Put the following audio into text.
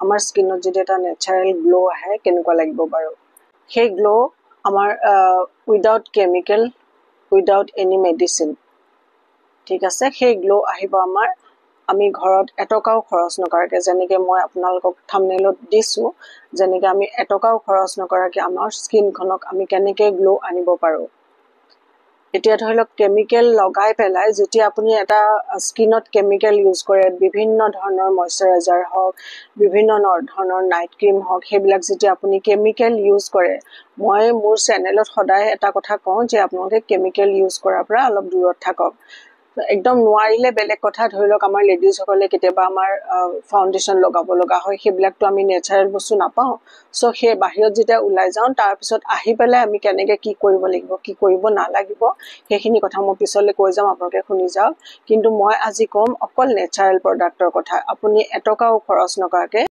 আমাৰ স্কিনত যদি এটা নেচাৰেল গ্লো আহে কেনেকুৱা লাগিব বাৰু সেই গ্লো আমাৰ without chemical without any medicine ঠিক আছে সেই গ্লো আহিব আমাৰ আমি ঘৰত এটকাও খৰচ নকৰাকৈ যেনেকৈ মই আপোনালোকক থাম্বনেইলত দিছোঁ যেনেকৈ আমি এটকাও খৰচ নকৰাকৈ আমাৰ স্কিনখনক আমি কেনেকৈ গ্লো আনিব পাৰোঁ এতিয়া ধৰি লওক কেমিকেল লগাই পেলাই যেতিয়া আপুনি এটা স্কিনত কেমিকেল ইউজ কৰে বিভিন্ন ধৰণৰ ময়শ্চাৰাইজাৰ হওক বিভিন্ন ধৰণৰ নাইট ক্ৰীম হওক সেইবিলাক যেতিয়া আপুনি কেমিকেল ইউজ কৰে মই মোৰ চেনেলত সদায় এটা কথা কওঁ যে আপোনালোকে কেমিকেল ইউজ কৰাৰ পৰা অলপ দূৰত থাকক একদম নোৱাৰিলে বেলেগ কথা ধৰি লওক আমাৰ লেডিজসকলে কেতিয়াবা আমাৰ ফাউণ্ডেশ্যন লগাব লগা হয় সেইবিলাকতো আমি নেচাৰেল বস্তু নাপাওঁ চ' সেই বাহিৰত যেতিয়া ওলাই যাওঁ তাৰপিছত আহি পেলাই আমি কেনেকৈ কি কৰিব লাগিব কি কৰিব নালাগিব সেইখিনি কথা মই পিছলৈ কৈ যাম আপোনালোকে শুনি যাওক কিন্তু মই আজি ক'ম অকল নেচাৰেল প্ৰডাক্টৰ কথা আপুনি এটকাও খৰচ নকৰাকৈ